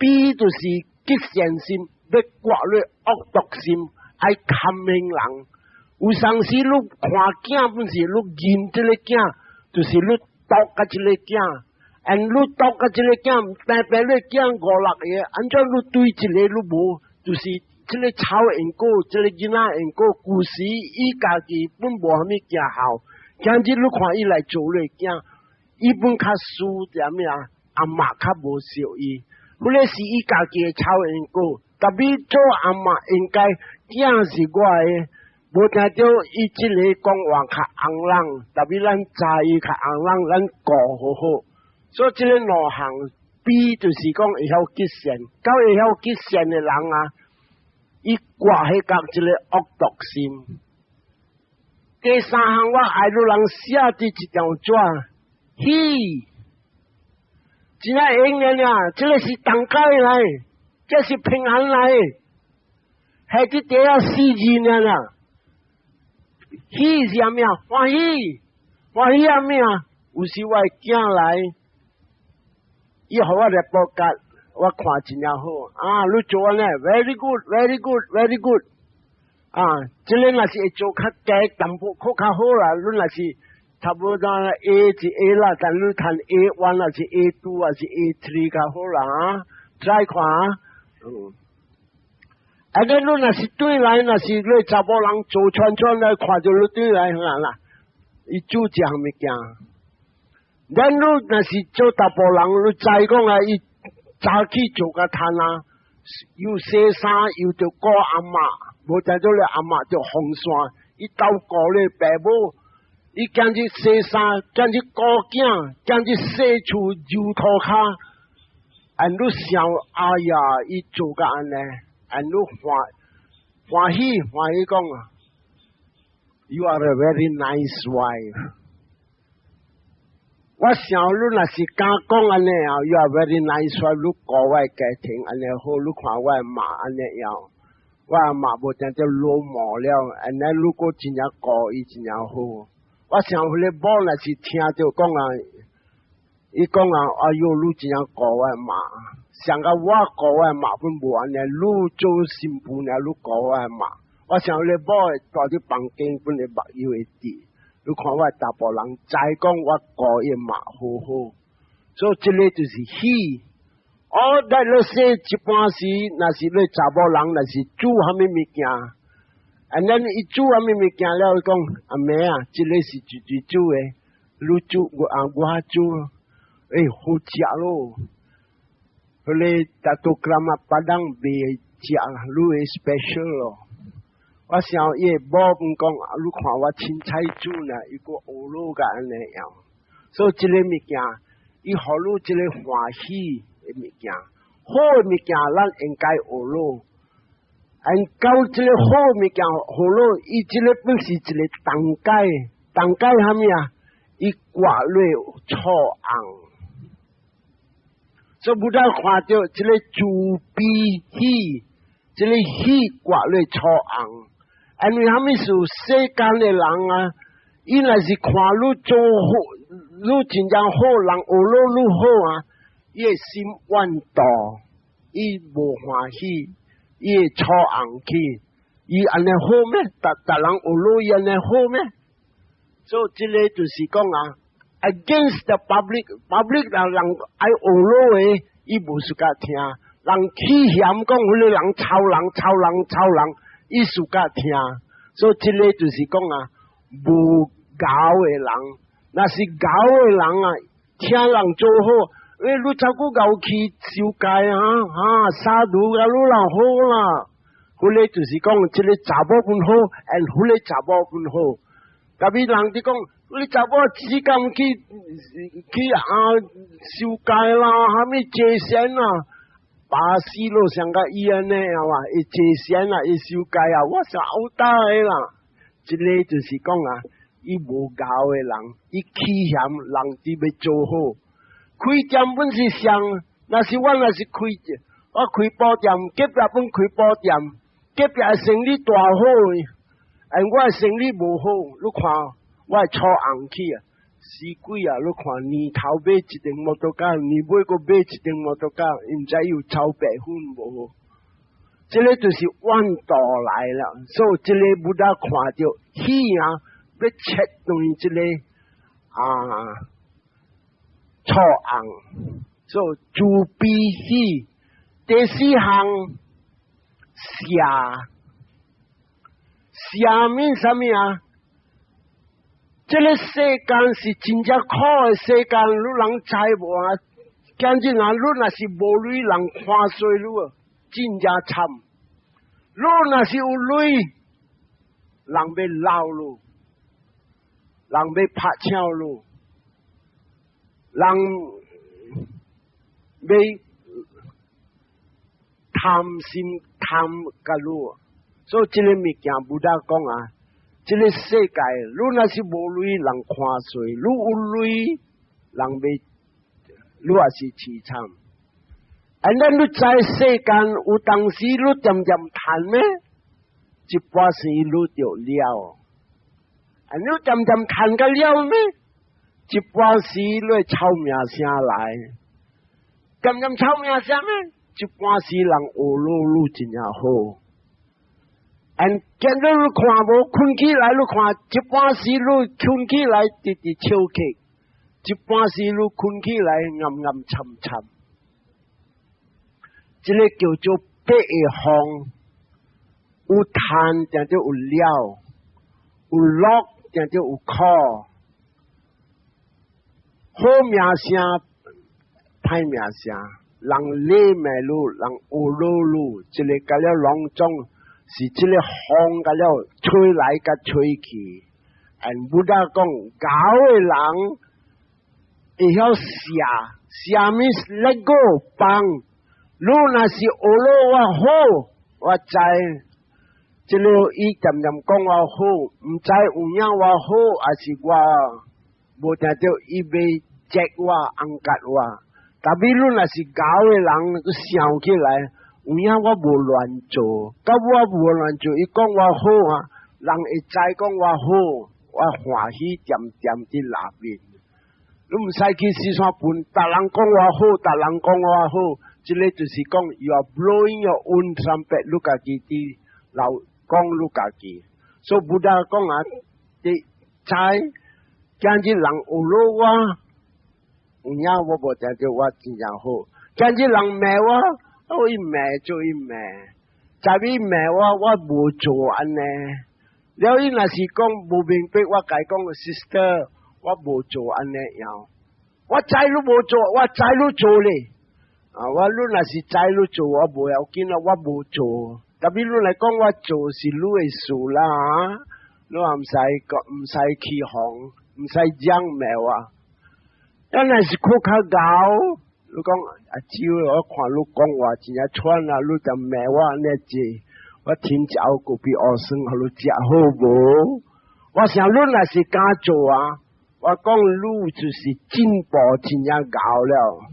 比就是吉祥心。要挂你恶毒心，爱看命人。有当时你看囝本是你认这个囝，就是你毒甲这个囝，你毒甲这个囝，代表你囝5、6个，安怎你对这个你无，就是这个草缘果，这个囡仔缘果，古时伊家己本无虾米行好，今日你看伊来做你囝，伊本较输点咩啊？阿嬷较无惜伊，迄个是伊家己的草缘果。特别做阿嬷应该囝是我的，无听到伊即个讲话较红人，特别咱在意较红人，咱顾好好。所以即个两项比就是讲会晓吉善，到会晓吉善的人啊，伊挂迄个即个恶毒心。第三项我爱路人写伫一条纸，真系应验啊！即个是当家来。这是平安来，还是第二4字呢啦？喜是啥物啊？欢喜啊咩啊？有时我囝来，伊互我report card，我看真正好啊！你做安尼 ，very good，very good，very good。啊，即个若是会做较低淡薄，较好啦。你若是差不多 A 是 A 啦，但你谈 A1 还是 A2 还是 A3 较好啦啊！再看啊，安尼你若是对来，若是你查某人做串来看着你对来啦，伊做这项物件。咱你若是做查甫人，你知讲啊，伊早起做甲摊啊，又洗衫又着顾阿嬷。无在做咧，阿嬷就风扇，伊斗顾咧爸母，伊今日洗衫，今日顾囝，今日洗厝揉涂骹，安你想，哎呀，伊做甲安尼，安你欢喜讲啊 ，You are a very nice wife。我想你若是敢讲安尼啊 ，You are very nice wife，你顾我家庭安尼好，你看我妈安尼样。我阿妈无真正落寞了，安尼如果真正顾伊真正好，我想迄个某若是听着讲啊，伊讲啊，哎哟，你真正顾我妈，想甲我顾我妈本无安尼，你做新妇呢，你顾我妈，我想迄个某会住伫房间本个目睭会滴，你看我大部人知讲我顾伊妈好好，所以即个就是喜。但你说一般时，若是你查某人，若是煮虾米物件，安尼伊煮虾米物件了，讲阿妹啊，即个是煮诶，你煮我煮，好食咯。迄个大多格嘛，别人袂食，你会 special 咯。我想伊某讲讲，你看我凊彩煮呢，伊个学路甲安尼样，所以即个物件，伊互你即个欢喜。物件，好诶物件，咱应该学咯。按到即个好物件学咯，伊即个本是一个当解虾米啊？伊挂类臭红，所以不但看到即个自悲喜，即个喜挂类臭红。因为虾米是世间诶人啊？伊若是看你做好，你真正好人学咯，你好啊。伊会心怨妒，伊无欢喜，伊会臭红起，伊安尼好咩？逐人学咯，伊安尼好咩？所以即个就是讲啊 ，against the public 人爱学咯诶，伊无事甲听，人起嫌讲迄个人抄人，伊事甲听，所以即个就是讲啊，无教诶人，若是教诶人啊，听人做好。你照顾牛去受戒啊！杀戮啊，你人好啦。迄个就是讲，即个查某分好，迄个查某分好。特别人哋讲，你查某只敢去受戒啦，虾米祭仙啊，巴西咯，像个伊安尼啊嘛，伊祭仙啊，伊受戒啊，我是好大个啦。即个就是讲啊，伊无教诶人，伊欺嫌人哋要做好。开店本是上，若是我若是我开包店，隔壁本开包店，隔壁生意大好，我生意无好，你看我臭红起啊，死鬼啊！你看年头买一顶摩托车，年尾个买一顶摩托车，毋知有超白粉无？这个就是弯道来了，所以这个不大看到喜啊，要切断这个啊。臭红，所以自悲喜。第四项邪面什么啊？这个世间是真正苦的世间，你人知无啊？今日啊，你若是无钱，人看衰你啊，真正惨。你若是有钱，人要闹你，人要拍抢你。人要贪心贪甲路，所以这个物件不大讲啊。这个世界，你若是无钱，人看衰；你有钱，人要你也是凄惨。咱你在世间有当时你渐渐贪咩？一把时你就了，你渐渐贪个了咩？一般时你臭名声来，咁臭命啥物？一般时人学路路真正好。见到你看无困起来，你看一般时你困起来直直笑起，一般时你困起来暗暗沉沉。这个叫做白风，有炭就就有料，有落就就有靠。好名声，歹名声，人理命路，人学路路，这个甲了隆重。是这个风甲了吹来甲吹去，不得讲搞的人会晓写面是let go帮，如若是学了我好，我知，这个伊渐渐讲我好，唔知有影我好，还是我无听到伊要接我、安格我，但比如若是搞的人，佢想起来。有影我无乱做，甲我无乱做，伊讲我好啊，人会知讲我好，我欢喜渐渐伫内面。你毋使去四川分，逐人讲我好，逐人讲我好，即个就是讲 you are blowing your own trumpet， 你家己伫老讲你家己，所以不得讲啊，你知，今日人学了我，有影我无听到我真正好，今日人骂我。我一骂就一骂，再一骂我无做安尼。了伊若是讲无明白，我甲伊讲 sister， 我无做安尼样。我知你无做，我知你做咧。我你若是知你做，我无要紧啦，我无做。特别你来讲我做是你的事啦，你话唔使讲，唔使起哄，唔使讲骂我。但若是靠较高。你讲阿舅，我看你讲话真正串啊，你就骂我呢字，我听朝个比学生互你食好无？我想你若是敢做啊，我讲你就是进步真正高了。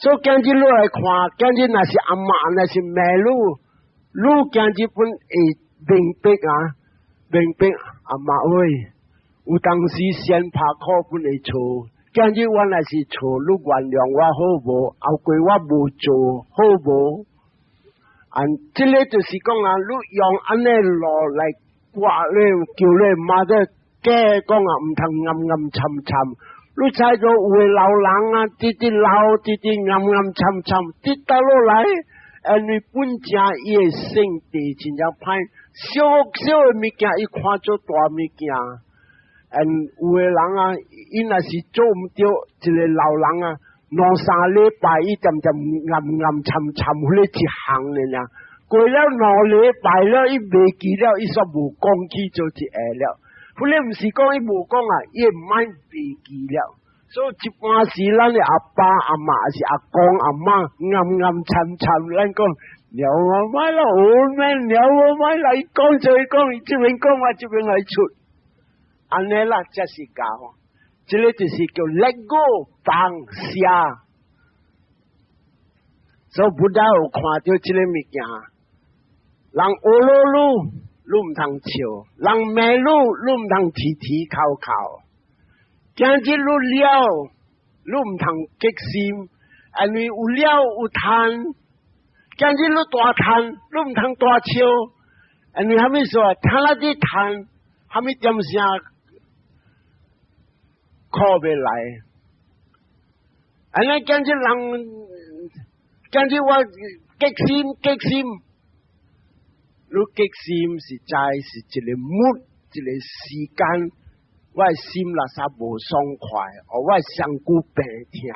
所以今日你来看，今日若是阿嬷，若是骂你今日本会明白啊，明白阿嬷喂，有当时先拍课本会错。今日我若是错，你原谅我好无？后悔我无做好无？这个就是讲啊，你用安尼路来挂咧，叫咧妈的假讲啊，唔通暗暗沉沉。你猜到有的老人啊，直直老，直直暗暗沉沉，直倒落来，你本正伊的圣地真正歹，小小的物件，伊看做大物件。有的人啊，伊若是做唔到一个老人啊，2-3礼拜伊渐渐暗暗沉沉迄个一行咧啦。过了2礼拜了，伊袂记了，伊煞无讲起做一下了。迄个毋是讲伊无讲啊，伊唔爱袂记了。所以一般时咱的阿爸阿嬷还是阿公阿嬷暗暗沉沉，咱讲了我买了我咩了我买来讲就讲，这边讲我这边来出。安尼啦，才是教，这个就是叫 let go 放下。所以不但有看到这个物件，人学了路，你唔通笑；人骂路，你唔通啼啼哭哭。今日你了，你唔通激心，因为有了有贪。今日你大贪，你唔通大笑，因为虾米说贪了啲贪，虾米点声。靠袂来，安尼今日人，今日我激心，你激心是在是一个mood，一个时间，我心垃圾无爽快，我上骨病痛，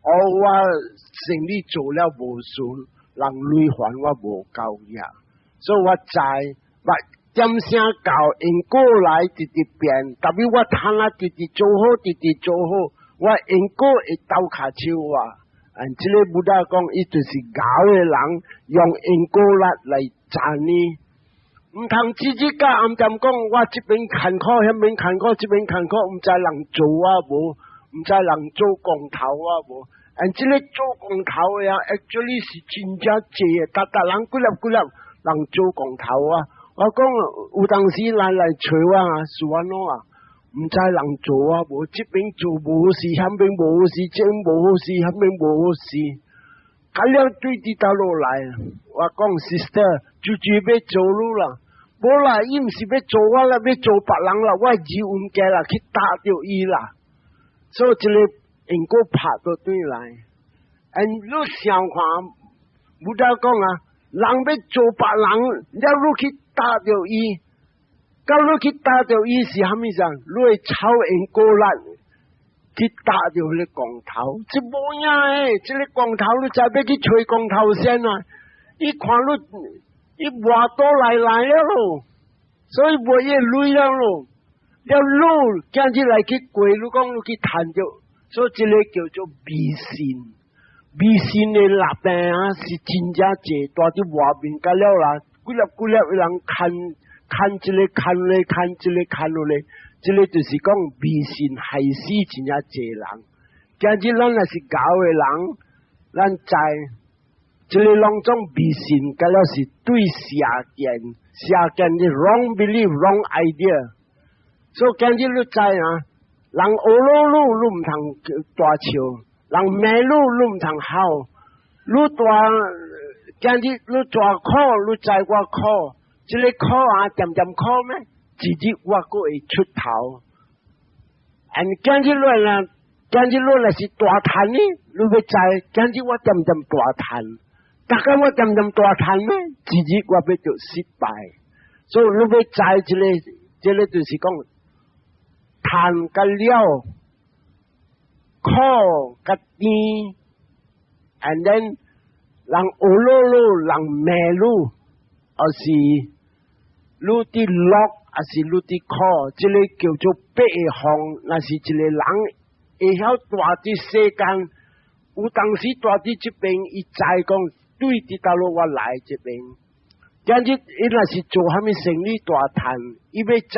我生理做了无顺，人累烦我无够呀，所以我知，点声教因果来直直变，特别我贪啊直直做好，直直做好，我因果会斗卡手啊！这个不大讲，伊就是教的人用因果力来赚你，唔通自己教暗点讲，我这边坎坷，那边坎坷，这边坎坷，唔知人做啊无，唔知人做光头啊无，这个做光头呀 ，actually 是真正济的，人几粒人做光头啊！我讲有当时来找我啊，是安怎啊？唔知人做啊，无这边做无事，那边无事，这无事，那边无事。咁样对啲到落来，我讲 sister 就要做路啦，无啦，伊唔是要做我啦，要做别人啦，我自运家啦，去打掉伊啦，所以这个应该拍到对来。你想看，冇得讲啊，人要做别人，你去打掉伊。到你去打掉伊是虾米上？你会炒因果力去打掉迄个光头，这无影诶！这个光头你再要去吹光头先啊！伊看你外多来了咯，所以无嘢累了咯。了路今日来去过，你讲你去谈着，所以这个叫做迷信。迷信的立病啊，是真正济大啲外面甲了啦，几粒有人看这个看咧，看这个看落咧，这个就是讲迷信害死真正济人。今日咱若是教的人，咱知这个两种迷信，甲了是对邪见的 wrong belief wrong idea。所以今日你知啊，人学路你唔通大笑，人骂路你唔通吼，你大今日你大苦，你知我苦。这个考啊，点考咩？自己我个会出头。今日论啦，今日论là是大谈呢，你要知今日我点大谈，大家我点大谈咩？自己我要做失败，所以你要知这个就是讲谈个了，考个甜 ，and then 人学路，人骂路，而是。你啲落还是你啲考，这个叫做八项，那是一个人会晓大啲世间，有当时大啲这边，伊知讲对啲道路我来这边，今日伊若是做虾米生意大谈，伊要知，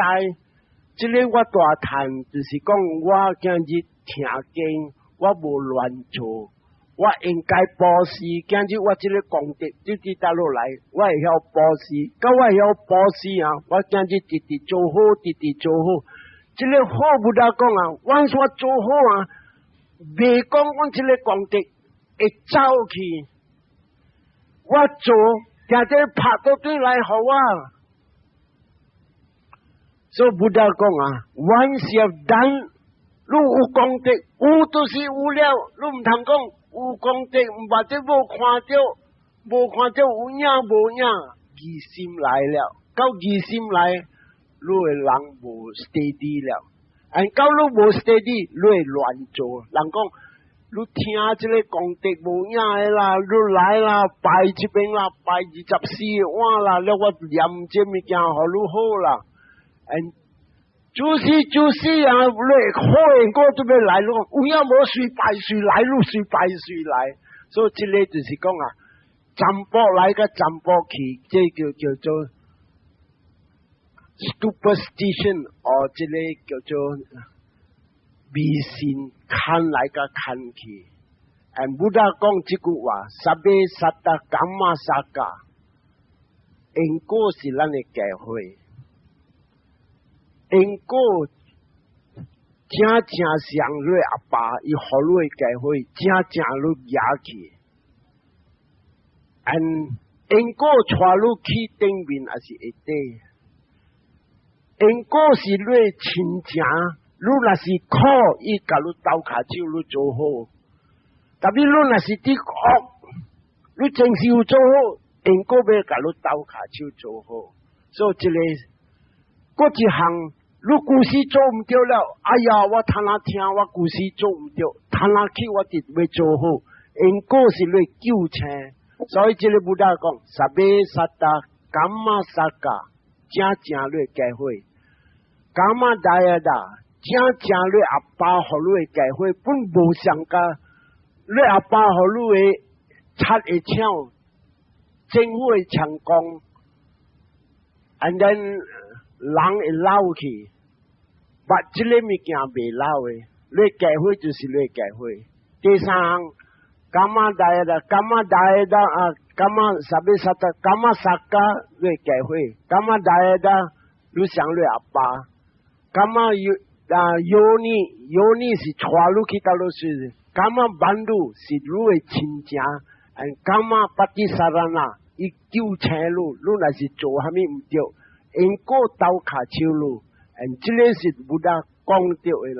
这个我大谈就是讲我今日听经，我无乱做。我应该保持，今日我这个功德直直打落来，我会晓保持，到我会晓保持啊！我今日直直做好，直直做好，这个好不得讲啊！我说做好啊，未讲我这个功德会走去，我做，今日拍到对来好啊！所以不得讲啊 ，once you have done， 你有功德，有就是有了，你唔通讲。有功德，或者无看到，有影无影，疑心来了。到疑心来，你的人无 steady 了。到你无 steady，你会乱做。人讲，你听这个功德无影的啦，你来啦，拜这边啦，拜24碗啦，了我念这物件互你好啦。就是啊，你好人哥都要来咯，有影无随拜随来，路随拜随来，所以这个就是讲啊，占卜来个占卜去，这叫做 superstition， 这个叫做迷信，看来个看去。布达讲这句话，萨贝萨达伽玛萨嘎，因果是咱的教会。因果正上瑞阿爸，伊好瑞教会正路野去，因果带路去顶面也是会得。因果是瑞亲情，你若是靠伊甲你斗骹手，你做好；但是你若是啲恶，你真是有做好，因果要甲你斗骹手做好。所以这个，嗰一项。你故事做唔到了，哎呀，我贪哪听，我故事做唔到，贪哪去我直要做好，因果是来救车，所以这个布达讲，萨贝萨达伽玛萨嘎，正来教会，伽玛大亚达，正来阿爸互你教会，本无相干，你阿爸互你的贼会抢，政府会抢功 ，and then 人会老去。把这个物件未老诶，你教会就是你教会。第三项，伽玛大的啊，伽玛萨贝萨达，伽玛萨嘎你教会，伽玛大的你想你阿爸，伽玛有你是带入去到落是，干嘛万路是路的亲家，干嘛巴蒂萨拉那伊丢钱路，路那是做虾米唔对，因果刀卡手路，这个是不大讲对的人，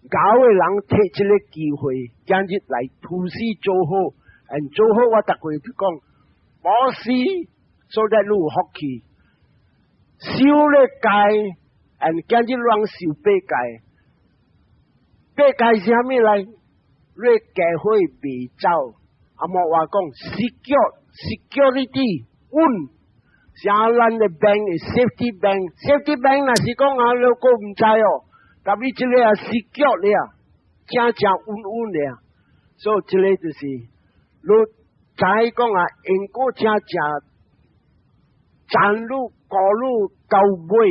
教的人摕这个机会，今日来突施做好，做好我逐个就讲，无事所在路福气，修咧界。今日人受八戒，八戒是虾米来？你教会未走，莫话讲security 稳，像咱的 bank safety bank 那是讲你个唔知哦，但你这个secure了，正稳了，所以这个就是你知讲因果正站路高路到尾。